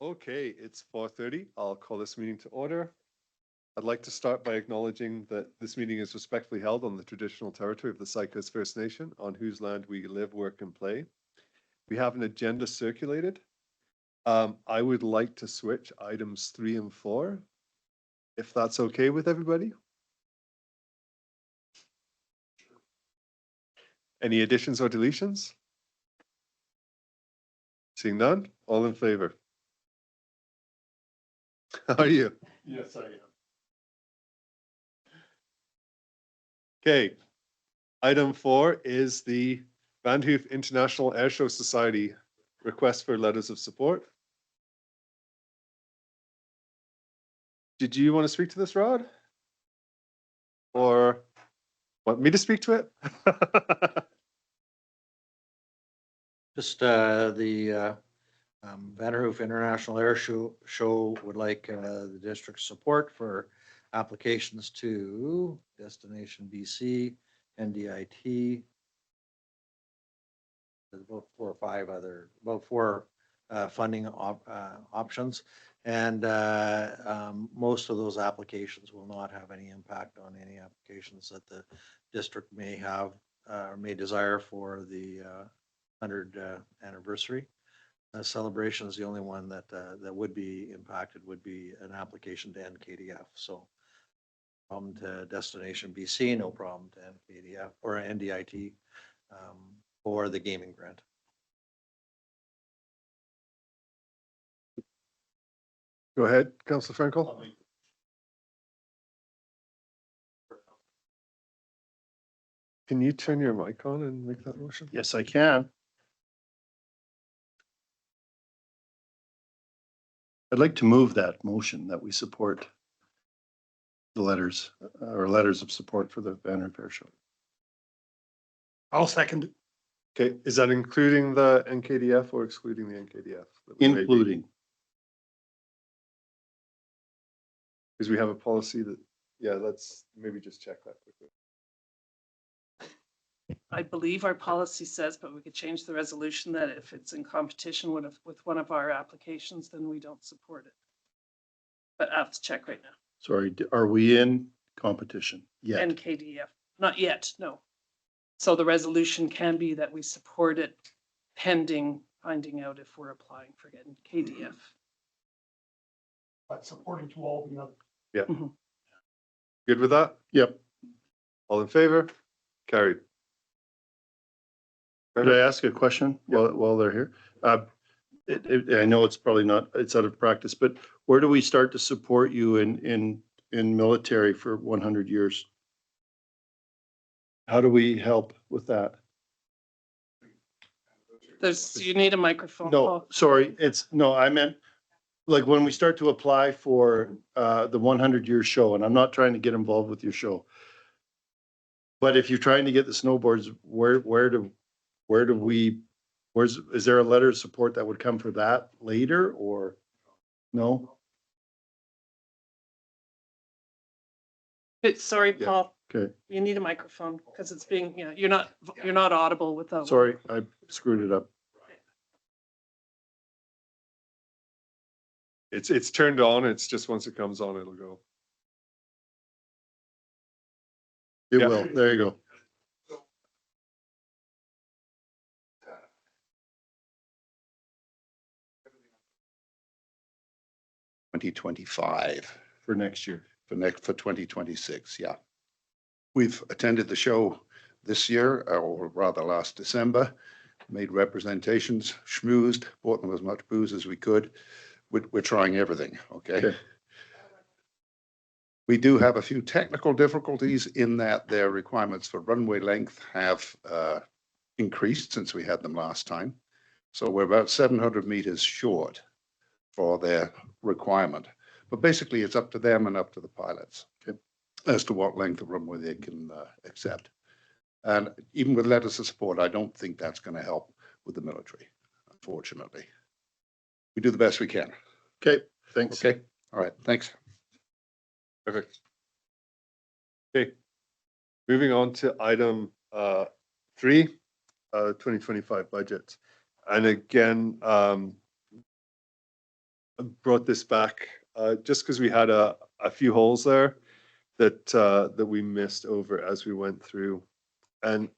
Okay, it's 4:30. I'll call this meeting to order. I'd like to start by acknowledging that this meeting is respectfully held on the traditional territory of the Sycos First Nation, on whose land we live, work, and play. We have an agenda circulated. I would like to switch items 3 and 4, if that's okay with everybody. Any additions or deletions? Seeing none, all in favor? How are you? Yes, I am. Okay. Item 4 is the Vanderhoof International Airshow Society request for letters of support. Did you want to speak to this, Rod? Or want me to speak to it? Just the Vanderhoof International Airshow would like the district's support for applications to Destination BC, NDIT. There's about 4 or 5 other, about 4 funding options. And most of those applications will not have any impact on any applications that the district may have or may desire for the 100th anniversary celebration. Is the only one that that would be impacted would be an application to NKDF. So problem to Destination BC, no problem to NKDF or NDIT for the gaming grant. Go ahead, Councillor Frankel. Can you turn your mic on and make that motion? Yes, I can. I'd like to move that motion that we support the letters or letters of support for the Vanderhoof Airshow. I'll second it. Okay, is that including the NKDF or excluding the NKDF? Including. Because we have a policy that, yeah, let's maybe just check that quickly. I believe our policy says, but we could change the resolution that if it's in competition with one of our applications, then we don't support it. But I have to check right now. Sorry, are we in competition yet? NKDF, not yet, no. So the resolution can be that we support it pending finding out if we're applying for NKDF. But supporting to all the other. Yeah. Mm-hmm. Good with that? Yep. All in favor? Carried. Could I ask a question while they're here? I know it's probably not, it's out of practice, but where do we start to support you in military for 100 years? How do we help with that? You need a microphone. No, Paul. sorry, I meant like when we start to apply for the 100-year show, and I'm not trying to get involved with your show, but if you're trying to get the snowboards, is there a letter of support that would come for that later or no? Sorry, Yeah. Paul. Okay, You need a microphone because it's being, you're not audible without. sorry, I screwed it up. It's turned on. It's just once it comes on, it'll go. It Yeah. will, there you go. $2025 For next year. for 2026. Yeah, we've attended the show this year, or rather last December. Made representations, schmoozed, bought them as much booze as we could. We're trying everything. Okay. We do have a few technical difficulties in that their requirements for runway length have increased since we had them last time. So we're about 700 meters short for their requirement. But basically it's up to them and up to the pilots as to what length of runway they can accept. And even with letters of support, I don't think that's going to help with the military, unfortunately. We do the best we can. Okay, thanks. Okay, all right, thanks. Perfect. Okay. Moving on to item 3, 2025 budget. And again, brought this back, just because we had a few holes there that we missed over as we went through. And,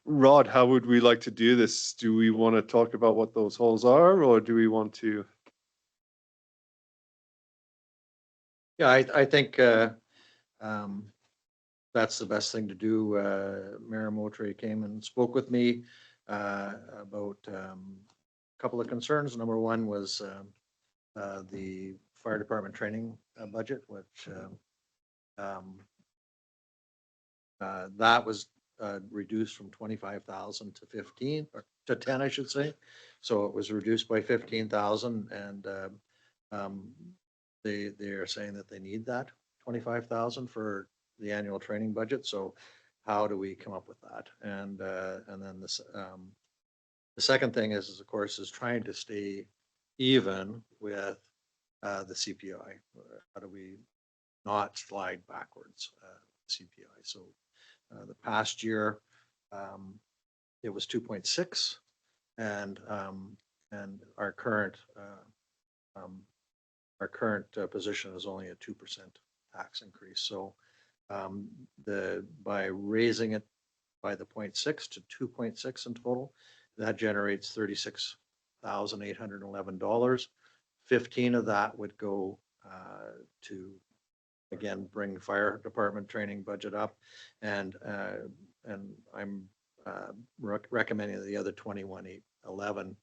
Rod, how would we like to do this? Do we want to talk about what those holes are, or do we want to? Yeah, I think that's the best thing to do. Mayor Moultrie came and spoke with me about a couple of concerns. Number one was the fire department training budget, which that was reduced from 25,000 to 15 or to 10, I should say. So it was reduced by 15,000, and they are saying that they need that 25,000 for the annual training budget. So how do we come up with that? And then this the second thing is of course is trying to stay even with the CPI. How do we not slide backwards CPI? So the past year it was 2.6, and our current position is only a 2% tax increase. So by raising it by the 0.6 to 2.6 in total, that generates $36,811. 15 of that would go to, again, bring the fire department training budget up, and I'm recommending the other 21,811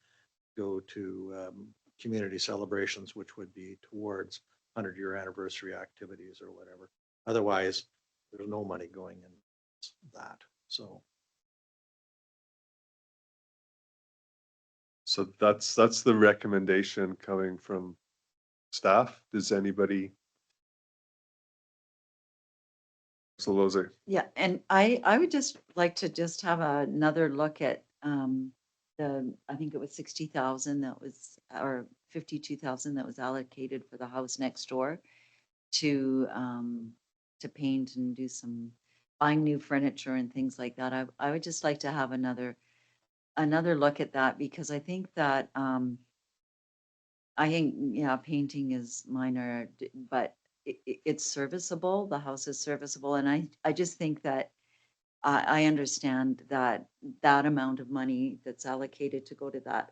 go to community celebrations, which would be towards 100-year anniversary activities or whatever. Otherwise, there's no money going in that. So That's the recommendation coming from staff. Does anybody? So those are, Yeah, and I would just like to just have another look at I think it was 60,000 that was, or 52,000 that was allocated for the house next door to paint and do some buying new furniture and things like that. I would just like to have another look at that, because I think that I think, yeah, painting is minor, but it's serviceable. The house is serviceable. And I just think that I understand that that amount of money that's allocated to go to that,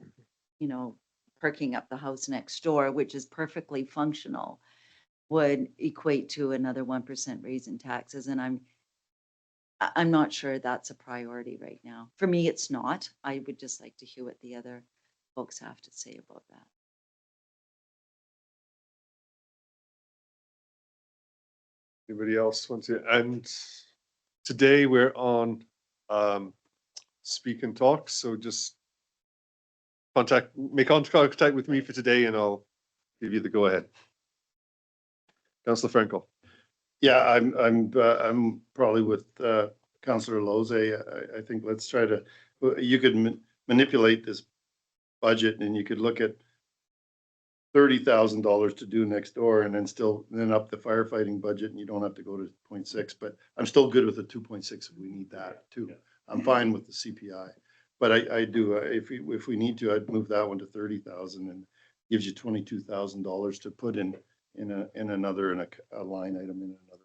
you know, perking up the house next door, which is perfectly functional, would equate to another 1% raise in taxes. And I'm not sure that's a priority right now. For me, it's not. I would just like to hear what the other folks have to say about that. anybody else want to? And today we're on speak and talk. So just make contact with me for today, and I'll give you the go ahead. Councillor Frankel. Yeah, I'm probably with Councillor Lozay. I think let's try to, you could manipulate this budget, and you could look at $30,000 to do next door, and then up the firefighting budget, and you don't have to go to 0.6. But I'm still good with the 2.6 if we need that too. I'm fine with the CPI, but I do if we need to, I'd move that one to 30,000, and gives you $22,000 to put in a line item in another.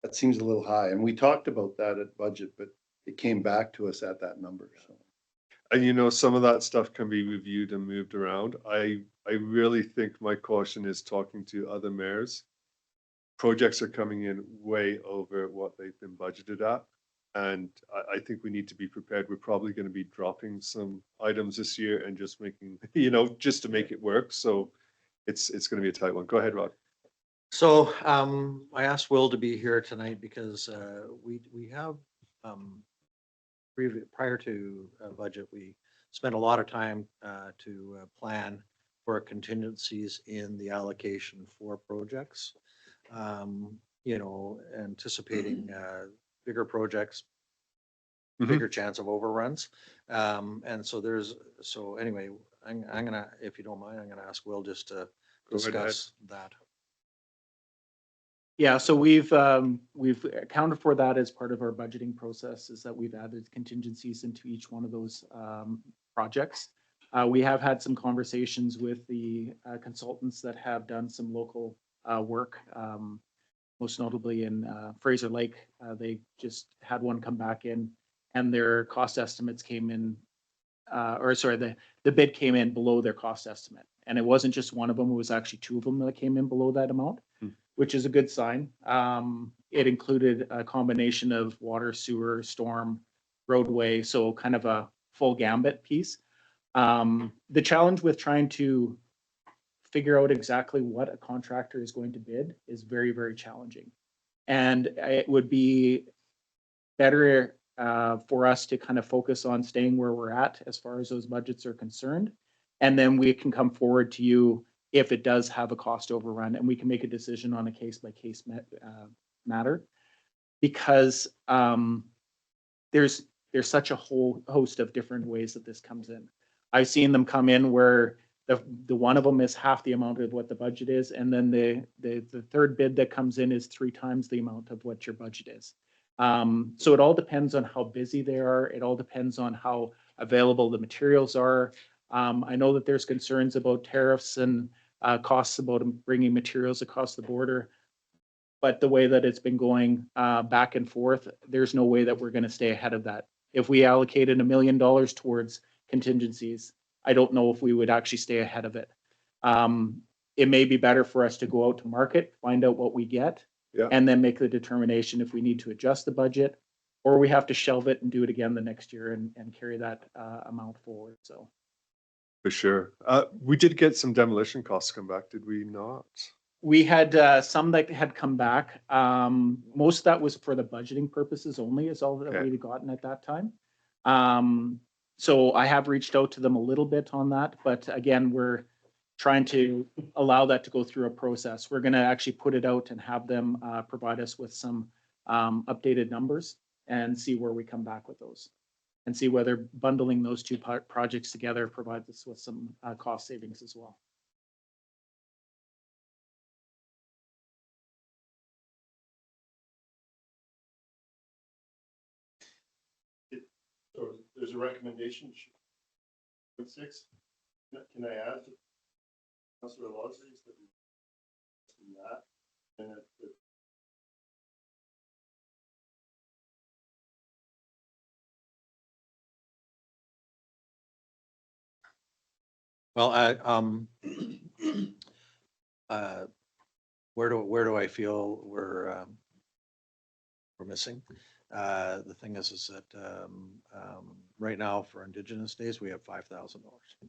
That seems a little high, and we talked about that at budget, but it came back to us at that number. So, And you know, some of that stuff can be reviewed and moved around. I really think my caution is talking to other mayors. Projects are coming in way over what they've been budgeted at. And I think we need to be prepared. We're probably going to be dropping some items this year and just making, just to make it work. So it's going to be a tight one. Go ahead, Rod. So I asked Will to be here tonight because we have prior to budget, we spent a lot of time to plan for contingencies in the allocation for projects. Anticipating bigger projects, bigger chance of overruns. And so anyway, I'm gonna, if you don't mind, I'm gonna ask Will just to discuss that. Yeah, so we've accounted for that as part of our budgeting process, is that we've added contingencies into each one of those projects. We have had some conversations with the consultants that have done some local work, most notably in Fraser Lake. They just had one come back in, and their cost estimates came in, the bid came in below their cost estimate. And it wasn't just one of them, it was actually two of them that came in below that amount, which is a good sign. It included a combination of water, sewer, storm, roadway, so kind of a full gambit piece. The challenge with trying to figure out exactly what a contractor is going to bid is very, very challenging. And it would be better for us to kind of focus on staying where we're at as far as those budgets are concerned. And then we can come forward to you if it does have a cost overrun, and we can make a decision on a case by case matter. Because there's such a whole host of different ways that this comes in. I've seen them come in where the one of them is half the amount of what the budget is, and then the third bid that comes in is 3 times the amount of what your budget is. So it all depends on how busy they are. It all depends on how available the materials are. I know that there's concerns about tariffs and costs about bringing materials across the border. But the way that it's been going back and forth, there's no way that we're going to stay ahead of that. If we allocated $1 million towards contingencies, I don't know if we would actually stay ahead of it. It may be better for us to go out to market, find out what we get, Yeah. and then make the determination if we need to adjust the budget, or we have to shelve it and do it again the next year and carry that amount forward. So For sure. We did get some demolition costs come back, did we not? we had some that had come back. Most of that was for the budgeting purposes only, is all that Okay. we'd gotten at that time. So I have reached out to them a little bit on that, but again, we're trying to allow that to go through a process. We're going to actually put it out and have them provide us with some updated numbers and see where we come back with those, and see whether bundling those two projects together provides us with some cost savings as well. So there's a recommendation. 6. Can I add to Councilor Lawson's that we that? And Well, where do I feel we're missing? The thing is that right now for Indigenous Days, we have $5,000. I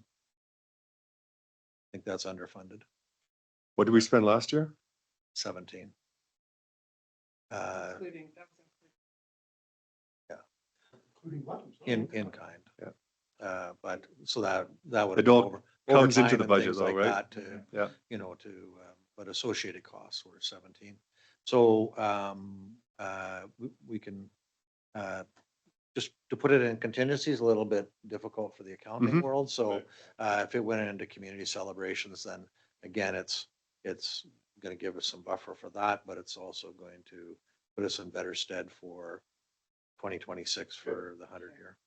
think that's underfunded. What did we spend last year? 17. Including, that was including what? In kind. Yeah. But so that would. It all comes into overtime the and budget things though, like right? that to, Yeah. you know, but associated costs were 17. So we can just to put it in contingency is a little bit difficult for the accounting Mhm. world. So if it went into community celebrations, then again, it's going to give us some buffer for that, but it's also going to put us in better stead for 2026 for the 100-year.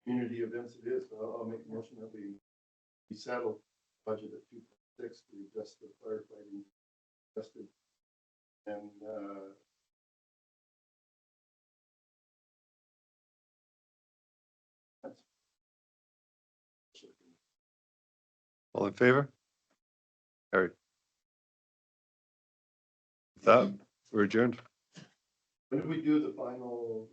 Community events it is, but I'll make a motion that we settle budget at 2.6, we adjust the firefighting adjusted, and that's All in favor? Carried. With that, we're adjourned. when did we do the final